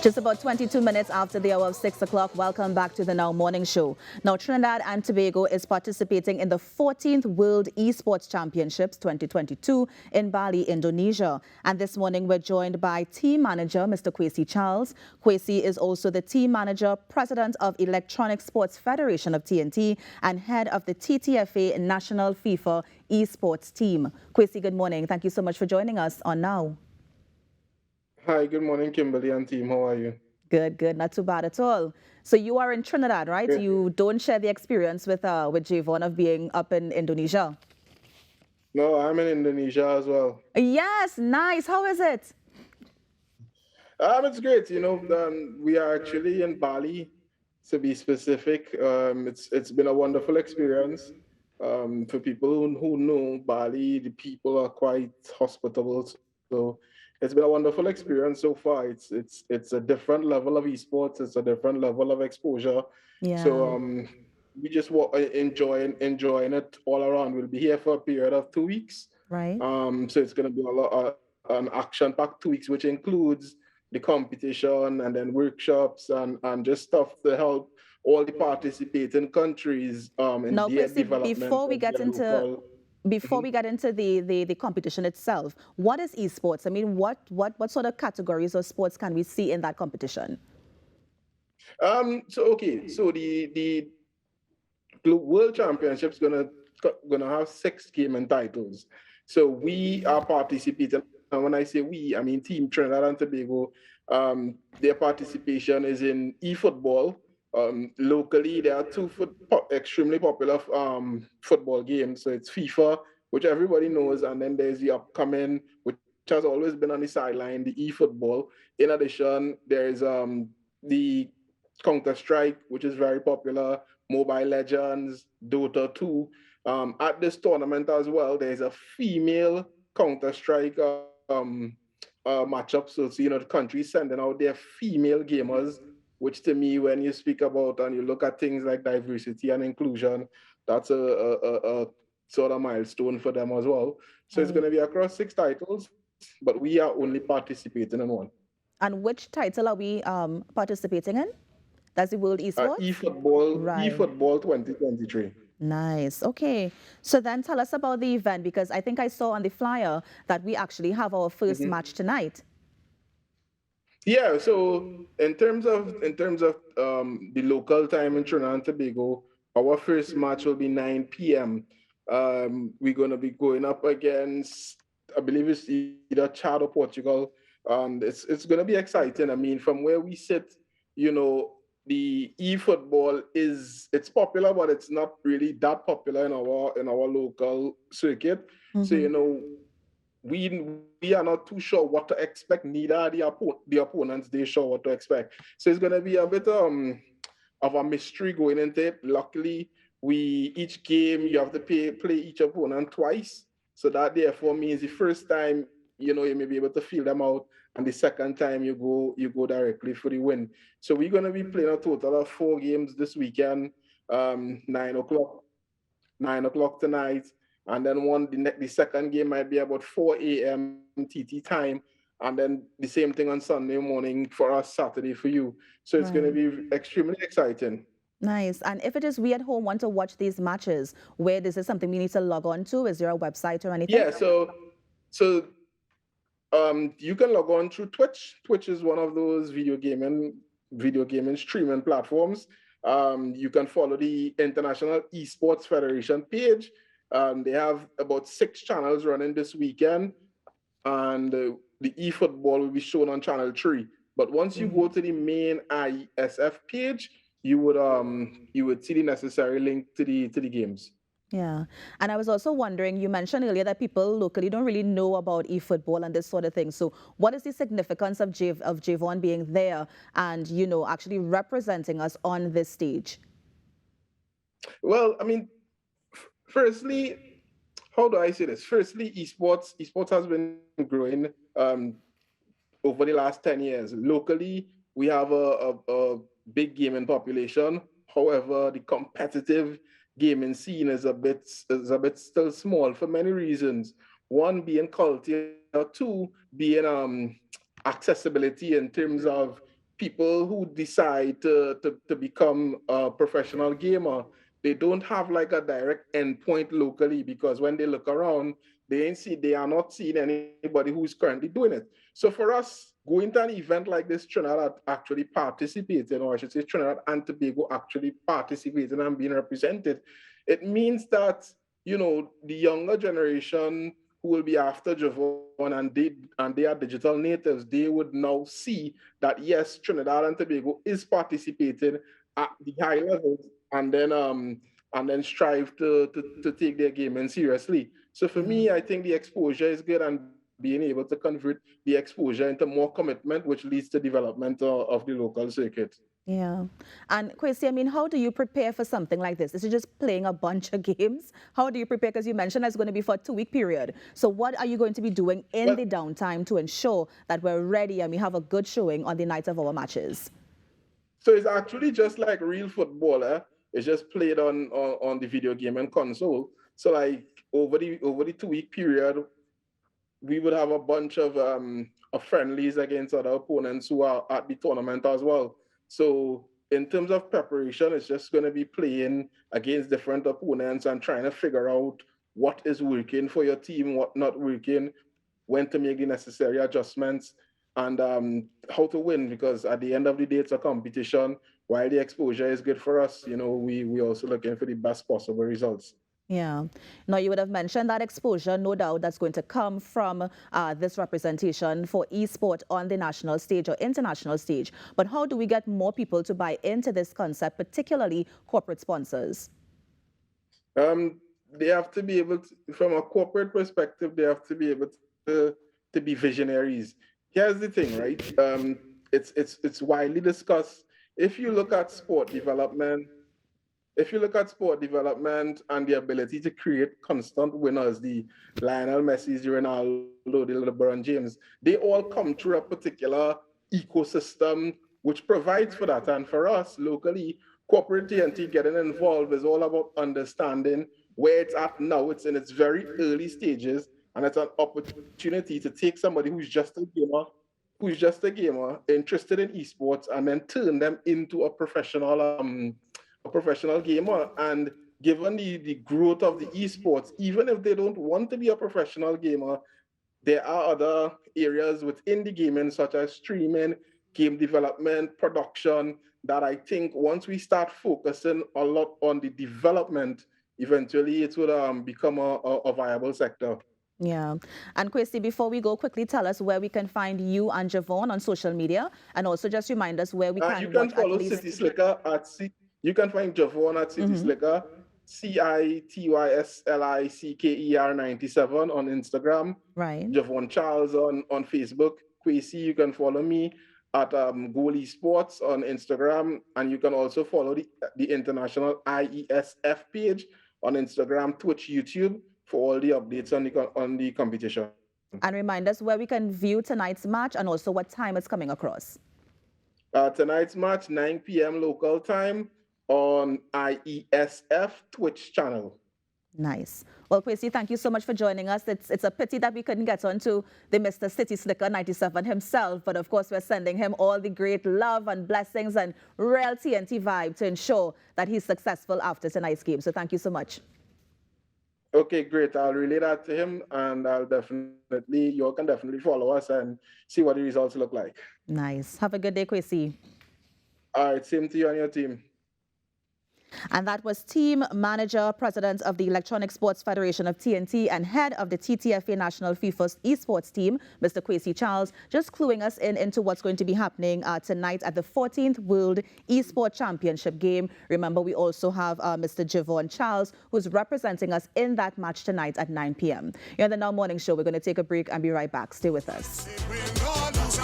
Just about 22 minutes after the hour of 6 o'clock, welcome back to the Now Morning Show. Now, Trinidad and Tobago is participating in the 14th World Esports Championships 2022 in Bali, Indonesia. And this morning, we're joined by team manager, Mr. Kwesi Charles. Kwesi is also the team manager, president of Electronic Sports Federation of TNT, and head of the TTFA National FIFA Esports team. Kwesi, good morning. Thank you so much for joining us on Now. Hi, good morning, Kimberly and team. How are you? Good, good. Not too bad at all. So you are in Trinidad, right? Great. You don't share the experience with Javon of being up in Indonesia. No, I'm in Indonesia as well. Yes, nice. How is it? It's great. We are actually in Bali, to be specific. It's been a wonderful experience. For people who know Bali, the people are quite hospitable. So it's been a wonderful experience so far. It's a different level of esports. It's a different level of exposure. So Yeah, we just enjoying it all around. We'll be here for a period of 2 weeks. right. So it's going to be a lot an action-packed 2 weeks, which includes the competition and then workshops and just stuff to help all the participating countries in Now, their Kwesi, development of their local. before Mhm. we get into the competition itself, what is esports? I mean, what sort of categories or sports can we see in that competition? So the World Championship's gonna have 6 gaming titles. So we are participating. And when I say we, I mean Team Trinidad and Tobago. Their participation is in eFootball. Locally, there are two extremely popular football games. So it's FIFA, which everybody knows, and then there's the upcoming, which has always been on the sideline, the eFootball. In addition, there is the Counter-Strike, which is very popular, Mobile Legends, Dota 2. At this tournament as well, there's a female Counter-Strike matchup. So, the country sending out their female gamers, which to me, when you speak about and you look at things like diversity and inclusion, that's a sort of milestone for them as well. So it's going Right. to be across 6 titles, but we are only participating in one. And which title are we participating in? That's the World Esports? Right. eFootball 2023. Nice. Okay. So then tell us about the event because I think I saw on the flyer that we actually have our first Mhm. match tonight. Yeah, so in terms of the local time in Trinidad and Tobago, our first match will be 9 p.m. We're gonna be going up against, I believe it's either Chad or Portugal. It's gonna be exciting. I mean, from where we sit, you know, the eFootball it's popular, but it's not really that popular in our local circuit. So Hmm. we are not too sure what to expect. Neither are the opponents. They sure what to expect. So it's gonna be a bit of a mystery going into it. Luckily, we each game you have to play each opponent twice. So that therefore means the first time you may be able to feel them out, and the second time you go directly for the win. So we're gonna be playing a total of 4 games this weekend. 9 o'clock 9 o'clock tonight, and then the second game might be about 4 a.m. TT time, and then the same thing on Sunday morning for us, Saturday for you. So it's going to Right. be extremely exciting. Nice. And if it is we at home want to watch these matches, where this is something we need to log on to? Is there a website or anything? Yeah, so you can log on through Twitch. Twitch is one of those video gaming streaming platforms. You can follow the International Esports Federation page. They have about 6 channels running this weekend, and the eFootball will be shown on channel 3. But once you go to the main IESF page, you would see the necessary link to the games. Yeah. And I was also wondering, you mentioned earlier that people locally don't really know about eFootball and this sort of thing. So what is the significance of Javon being there and, actually representing us on this stage? Well, I mean, firstly, how do I say this? Firstly, esports has been growing over the last 10 years. Locally, we have a big gaming population. However, the competitive gaming scene is a bit still small for many reasons. One being culture, two being accessibility in terms of people who decide to become a professional gamer, they don't have like a direct endpoint locally, because when they look around, they are not seeing anybody who's currently doing it. So for us, going to an event like this, Trinidad actually participating, or I should say Trinidad and Tobago actually participating and being represented, it means that, you know, the younger generation who will be after Javon, and they are digital natives, they would now see that yes, Trinidad and Tobago is participating at the high levels, and then strive to take their gaming seriously. So for me, I think the exposure is good, and being able to convert the exposure into more commitment, which leads to development of the local circuit. Yeah. And Kwesi, I mean, how do you prepare for something like this? Is it just playing a bunch of games? How do you prepare? Because you mentioned it's going to be for a 2-week period. So what are you going to be doing in the downtime to ensure that we're ready and we have a good showing on the night of our matches? So it's actually just like real football. It's just played on the video game and console. So like over the 2-week period, we would have a bunch of friendlies against other opponents who are at the tournament as well. So in terms of preparation, it's just going to be playing against different opponents and trying to figure out what is working for your team, what not working, when to make the necessary adjustments, and how to win. Because at the end of the day, it's a competition. While the exposure is good for us, you know, we also looking for the best possible results. Yeah. Now, you would have mentioned that exposure, no doubt, that's going to come from this representation for esport on the national stage or international stage. But how do we get more people to buy into this concept, particularly corporate sponsors? They have to be able to, from a corporate perspective, they have to be able to be visionaries. Here's the thing, right? It's widely discussed. If you look at sport development, and the ability to create constant winners, the Lionel Messi, the Ronaldo, the LeBron James, they all come through a particular ecosystem which provides for that. And for us locally, corporate TNT getting involved is all about understanding where it's at now. It's in its very early stages, and it's an opportunity to take somebody who's just a gamer, interested in esports, and then turn them into a professional gamer. And given the growth of the esports, even if they don't want to be a professional gamer, there are other areas within the gaming, such as streaming, game development, production, that I think once we start focusing a lot on the development, eventually it would become a viable sector. Yeah. And Kwesi, before we go, quickly tell us where we can find you and Javon on social media, and also just remind us where we can You can watch follow at least. City Slicker at you can find Javon at City Slicker, CITYSLICKER 97 on Instagram. Right. Javon Charles on Facebook. Kwesi, you can follow me at Goal Esports on Instagram, and you can also follow the international IESF page on Instagram, Twitch, YouTube for all the updates on the competition. And remind us where we can view tonight's match and also what time it's coming across. Tonight's match, 9 p.m. local time on IESF Twitch channel. Nice. Well, Kwesi, thank you so much for joining us. It's a pity that we couldn't get on to the Mr. City Slicker 97 himself, but of course we're sending him all the great love and blessings and real TNT vibe to ensure that he's successful after tonight's game. So thank you so much. Okay, great. I'll relay that to him, and you can definitely follow us and see what the results look like. Nice. Have a good day, Kwesi. All right, same to you and your team. And that was team manager, president of the Electronic Sports Federation of TNT, and head of the TTFA National FIFA Esports team, Mr. Kwesi Charles, just cluing us into what's going to be happening tonight at the 14th World Esport Championship game. Remember, we also have Mr. Javon Charles, who's representing us in that match tonight at 9 p.m. Here on the Now Morning Show, we're going to take a break and be right back. Stay with us.